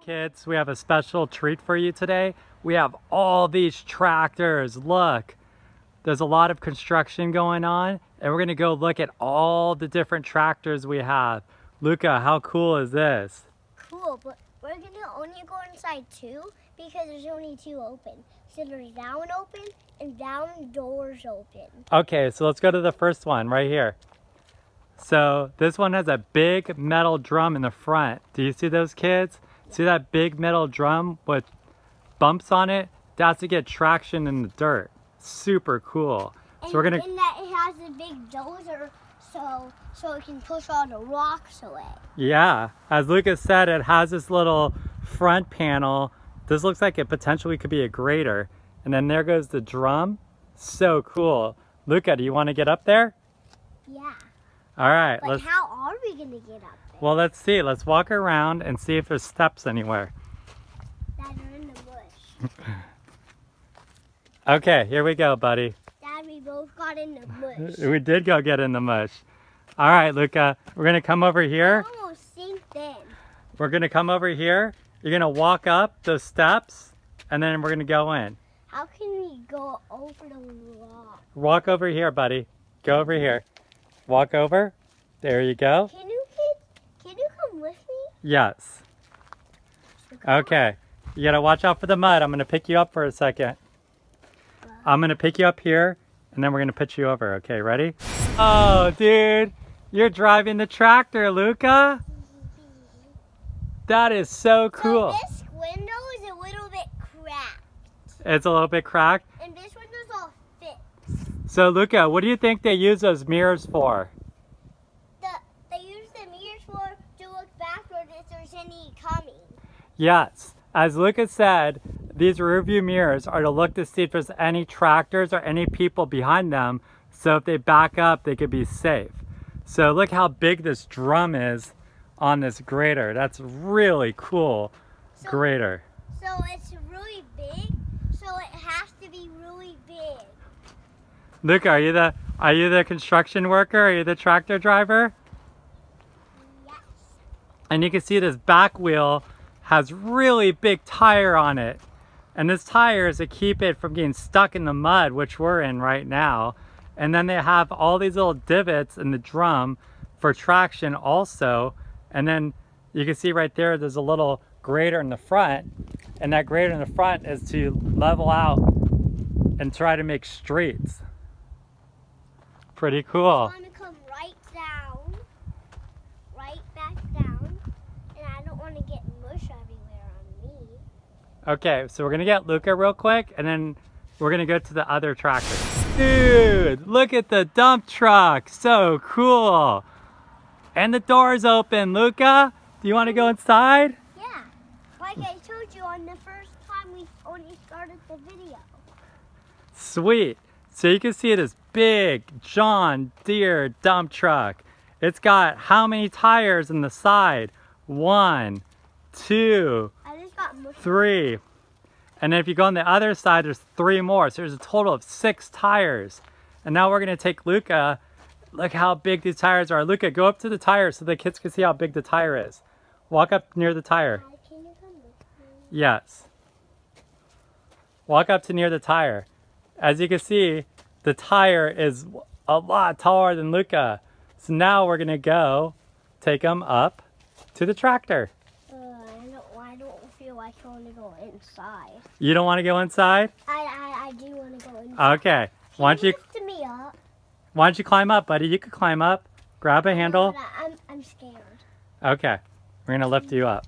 Kids, we have a special treat for you today. We have all these tractors. Look, there's a lot of construction going on, and we're gonna go look at all the different tractors we have. Lucca, how cool is this? Cool, but we're gonna only go inside two because there's only two open. So there's that one open and that doors open. Okay, so let's go to the first one right here. So this one has a big metal drum in the front. Do you see those, kids? Yeah. See that big metal drum with bumps on it? That's to get traction in the dirt. Super cool. And, so we're gonna. And that it has a big dozer, so it can push all the rocks away. Yeah, as Lucas said, it has this little front panel. This looks like it potentially could be a grader. And then there goes the drum. So cool. Lucca, do you want to get up there? Yeah. All right. But how are we going to get up there? Well, let's see. Let's walk around and see if there's steps anywhere. Dad, we're in the bush. Okay, here we go, buddy. Dad, we both got in the mush. We did go get in the mush. All right, Lucca, we're going to come over here. I almost sinked in. We're going to come over here. You're going to walk up those steps, and then we're going to go in. How can we go over the rock? Walk over here, buddy. Go over here. Walk over. There you go. Can you come with me? Yes. Okay. You got to watch out for the mud. I'm going to pick you up for a second. I'm going to pick you up here, and then we're going to pitch you over. Okay, ready? Oh, dude. You're driving the tractor, Lucca. That is so cool. So this window is a little bit cracked. It's a little bit cracked? And this window's all fixed. So, Lucca, what do you think they use those mirrors for? They use the mirrors to look backward if there's any coming. Yes. As Lucca said, these rear view mirrors are to look to see if there's any tractors or any people behind them, so if they back up, they could be safe. So look how big this drum is on this grader. That's really cool grader. So it's really big, so it has to be really big. Lucca, are you the construction worker? Are you the tractor driver? Yes. And you can see this back wheel has really big tire on it. And this tire is to keep it from getting stuck in the mud, which we're in right now. And then they have all these little divots in the drum for traction also. And then you can see right there, there's a little grader in the front. And that grader in the front is to level out and try to make streets. Pretty cool. I want to come right down, right back down. And I don't want to get mush everywhere on me. Okay, so we're gonna get Lucca real quick, and then we're gonna go to the other tractor. Dude, look at the dump truck, so cool. And the door's open. Lucca, do you wanna go inside? Yeah, like I told you on the first time we only started the video. Sweet, so you can see this big John Deere dump truck. It's got how many tires in the side? 1, 2, 3. And then if you go on the other side, there's 3 more. So there's a total of 6 tires. And now we're gonna take Lucca. Look how big these tires are. Lucca, go up to the tire so the kids can see how big the tire is. Walk up near the tire. Can you come with me? Yes. Walk up to near the tire. As you can see, the tire is a lot taller than Lucca. So now we're gonna go take them up to the tractor. I don't feel like I want to go inside. You don't want to go inside? I do want to go inside. Okay. Why don't you lift me up? Why don't you climb up, buddy? You could climb up. Grab a handle. I'm scared. Okay. We're gonna lift you up.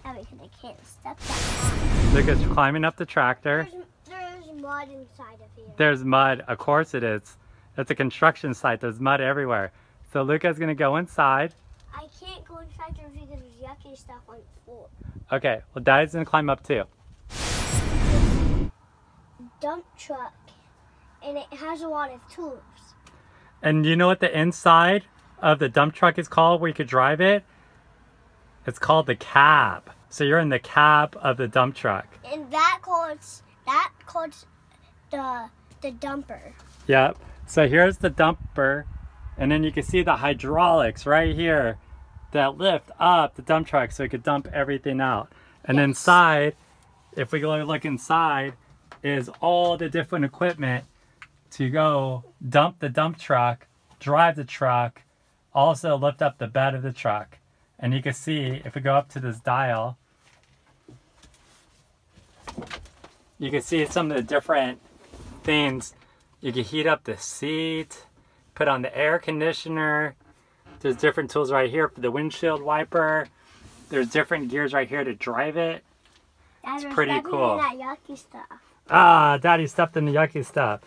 Yeah, because I can't step that high. Lucca's climbing up the tractor. There's mud inside of here. There's mud. Of course it is. It's a construction site. There's mud everywhere. So Lucca's gonna go inside. I can't go inside there because there's yucky stuff on the floor. Okay, well Daddy's gonna climb up too. Dump truck, and it has a lot of tools. And you know what the inside of the dump truck is called where you could drive it? It's called the cab. So you're in the cab of the dump truck. And that calls the dumper. Yep. So here's the dumper, and then you can see the hydraulics right here that lift up the dump truck so it could dump everything out. And inside, if we go look inside, is all the different equipment to go dump the dump truck, drive the truck, also lift up the bed of the truck. And you can see, if we go up to this dial, you can see some of the different things. You can heat up the seat, put on the air conditioner. There's different tools right here for the windshield wiper. There's different gears right here to drive it. It's pretty cool. In that yucky stuff. Ah, Daddy stepped in the yucky stuff.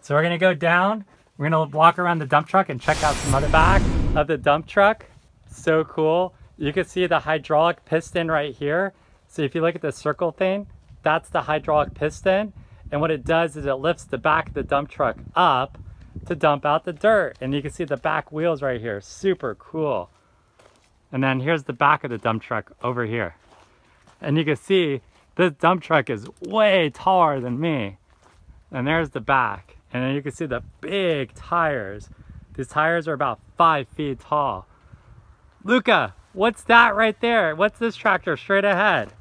So we're gonna go down. We're gonna walk around the dump truck and check out some other back of the dump truck. So cool. You can see the hydraulic piston right here. So if you look at the circle thing, that's the hydraulic piston. And what it does is it lifts the back of the dump truck up to dump out the dirt. And you can see the back wheels right here. Super cool. And then here's the back of the dump truck over here. And you can see this dump truck is way taller than me. And there's the back. And then you can see the big tires. These tires are about 5 feet tall. Lucca, what's that right there? What's this tractor straight ahead?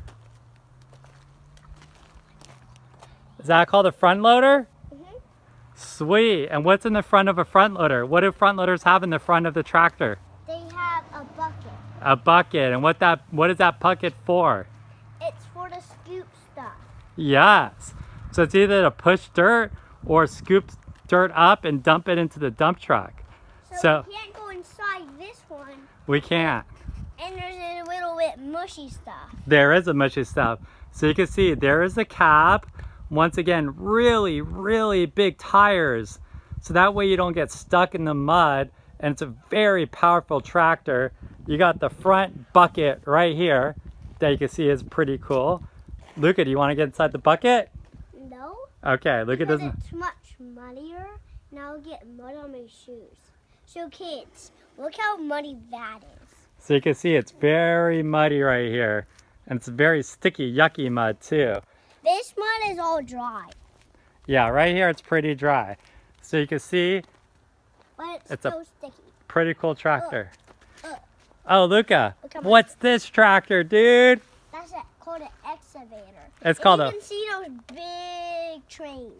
Is that called a front loader? Mm-hmm. Sweet. And what's in the front of a front loader? What do front loaders have in the front of the tractor? They have a bucket. A bucket. And what is that bucket for? It's for the scoop stuff. Yes. So it's either to push dirt or scoop dirt up and dump it into the dump truck. So we can't go inside this one. We can't. And there's a little bit mushy stuff. There is a mushy stuff. So you can see there is a cab. Once again, really, really big tires. So that way you don't get stuck in the mud. And it's a very powerful tractor. You got the front bucket right here that you can see is pretty cool. Lucca, do you want to get inside the bucket? No. Okay, Lucca doesn't. It's much muddier. Now I'll get mud on my shoes. So kids, look how muddy that is. So you can see it's very muddy right here. And it's very sticky, yucky mud too. This mud is all dry. Yeah, right here it's pretty dry. So you can see but it's it's so a sticky. pretty cool tractor. Oh, Lucca, what's this tractor, dude? That's called an excavator. It's called You can see those big trains.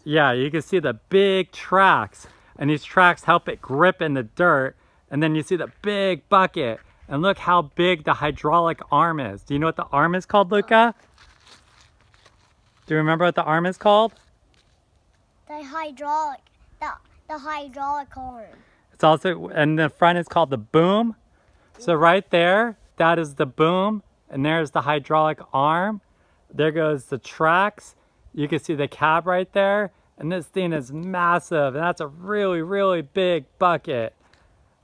Yeah, you can see the big tracks. And these tracks help it grip in the dirt. And then you see the big bucket. And look how big the hydraulic arm is. Do you know what the arm is called, Lucca? Do you remember what the arm is called? The hydraulic arm. It's also, and the front is called the boom. So right there, that is the boom. And there's the hydraulic arm. There goes the tracks. You can see the cab right there. And this thing is massive. And that's a really, really big bucket.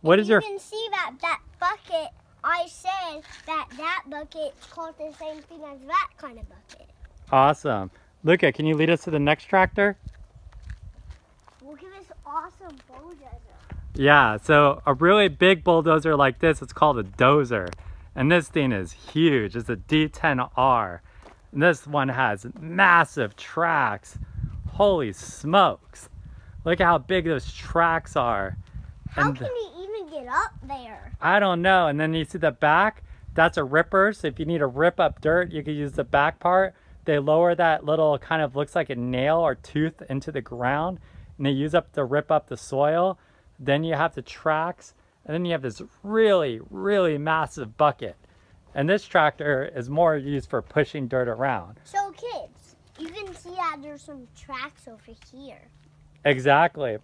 What is your... You can see that bucket, I said that bucket is called the same thing as that kind of bucket. Awesome. Lucca, can you lead us to the next tractor? Look at this awesome bulldozer. Yeah, so a really big bulldozer like this, it's called a dozer. And this thing is huge. It's a D10R. And this one has massive tracks. Holy smokes. Look at how big those tracks are. How can he even get up there? I don't know. And then you see the back, that's a ripper. So if you need to rip up dirt, you can use the back part. They lower that little kind of looks like a nail or tooth into the ground. And they use up to rip up the soil. Then you have the tracks. And then you have this really, really massive bucket. And this tractor is more used for pushing dirt around. So kids, you can see that there's some tracks over here. Exactly.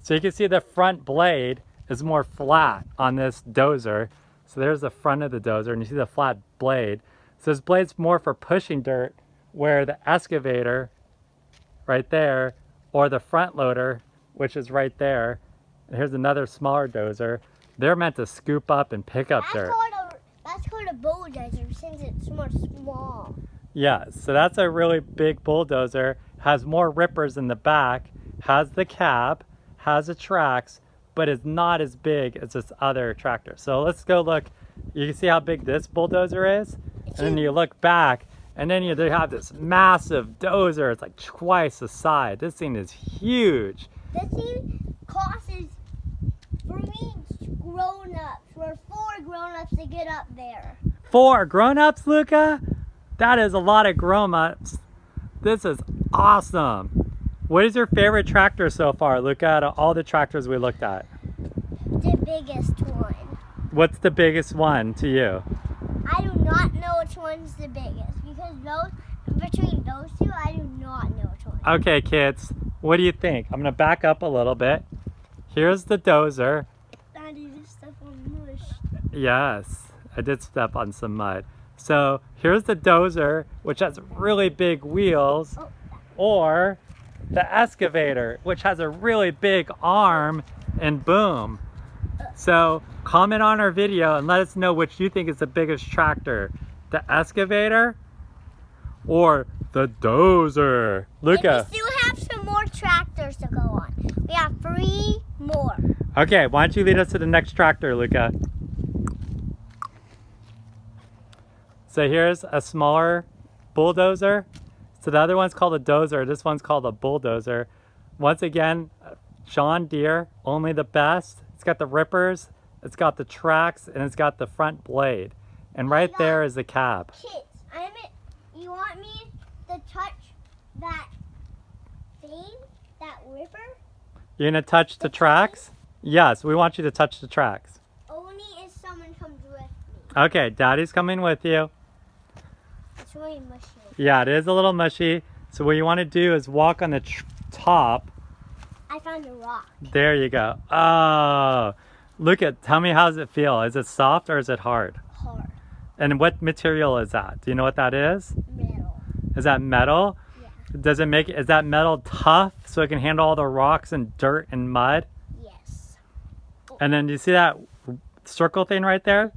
So you can see the front blade is more flat on this dozer. So there's the front of the dozer and you see the flat blade. So this blade's more for pushing dirt, where the excavator right there, or the front loader, which is right there, and here's another smaller dozer, they're meant to scoop up and pick up dirt. That's called a bulldozer since it's more small. Yeah, so that's a really big bulldozer, has more rippers in the back, has the cab, has the tracks, but is not as big as this other tractor. So let's go look. You can see how big this bulldozer is, and then you look back, and then they have this massive dozer. It's like twice the size. This thing is huge. This thing costs for grown-ups. We're 4 grown-ups to get up there. 4 grown-ups, Lucca? That is a lot of grown-ups. This is awesome. What is your favorite tractor so far? Look at all the tractors we looked at. The biggest one. What's the biggest one to you? I do not know which one's the biggest because between those two, I do not know which one. Okay, kids, what do you think? I'm gonna back up a little bit. Here's the dozer. Daddy, just step on mush. Yes, I did step on some mud. So here's the dozer, which has really big wheels, or the excavator, which has a really big arm and boom. So comment on our video and let us know which you think is the biggest tractor, the excavator or the dozer. Lucca. And we still have some more tractors to go on. We have 3 more. Okay, why don't you lead us to the next tractor, Lucca? So here's a smaller bulldozer. So the other one's called a dozer. This one's called a bulldozer. Once again, John Deere, only the best. It's got the rippers, it's got the tracks, and it's got the front blade. And right there is the cab. Kids, you want me to touch that thing, that ripper? You're gonna touch the tracks? Yes, we want you to touch the tracks. Only if someone comes with me. Okay, Daddy's coming with you. It's really mushy. Yeah, it is a little mushy. So what you want to do is walk on the top. I found a rock. There you go. Oh, tell me, how does it feel? Is it soft or is it hard? Hard. And what material is that? Do you know what that is? Metal. Is that metal? Yeah. Is that metal tough so it can handle all the rocks and dirt and mud? Yes. And then you see that circle thing right there?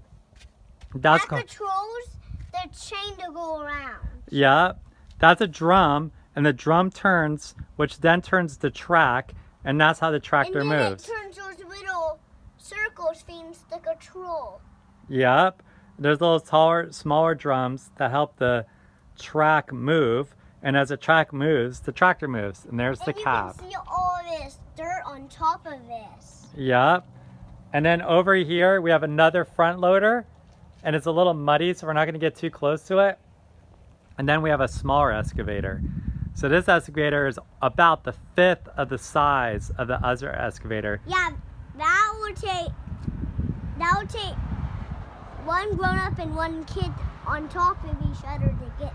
That controls the chain to go around. Yeah, that's a drum, and the drum turns, which then turns the track, and that's how the tractor moves. And then it turns those little circles things to control. Yep, there's little smaller drums that help the track move, and as the track moves, the tractor moves, and there's the cab. You can see all this dirt on top of this. Yep, and then over here we have another front loader, and it's a little muddy, so we're not going to get too close to it. And then we have a smaller excavator. So this excavator is about the 1/5 of the size of the other excavator. Yeah, that would take one grown-up and one kid on top of each other to get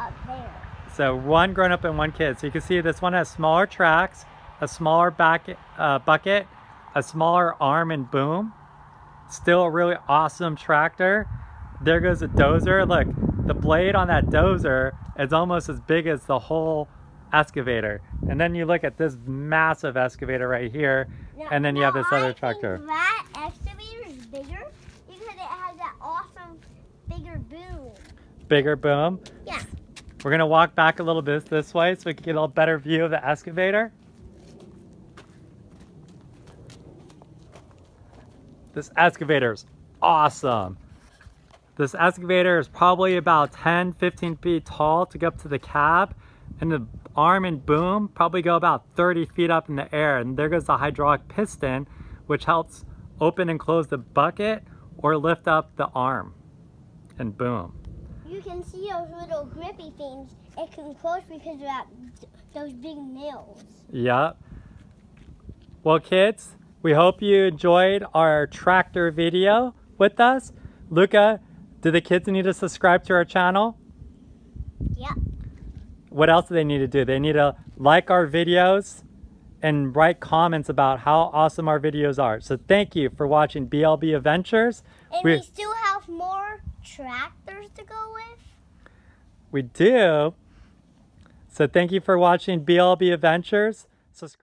up there. So one grown-up and one kid. So you can see this one has smaller tracks, a smaller bucket, a smaller arm and boom. Still a really awesome tractor. There goes a dozer. Look, the blade on that dozer is almost as big as the whole excavator. And then you look at this massive excavator right here, and then you have this other tractor. That excavator is bigger because it has that awesome bigger boom. Bigger boom? Yeah. We're gonna walk back a little bit this way so we can get a little better view of the excavator. This excavator is awesome. This excavator is probably about 10-15 feet tall to get up to the cab, and the arm and boom probably go about 30 feet up in the air. And there goes the hydraulic piston, which helps open and close the bucket or lift up the arm, and boom. You can see those little grippy things. It can close because of those big nails. Yep. Well, kids, we hope you enjoyed our tractor video with us. Lucca, do the kids need to subscribe to our channel? Yep. What else do they need to do? They need to like our videos and write comments about how awesome our videos are. So thank you for watching BLB Adventures. And we still have more tractors to go with. We do. So thank you for watching BLB Adventures. Subscribe.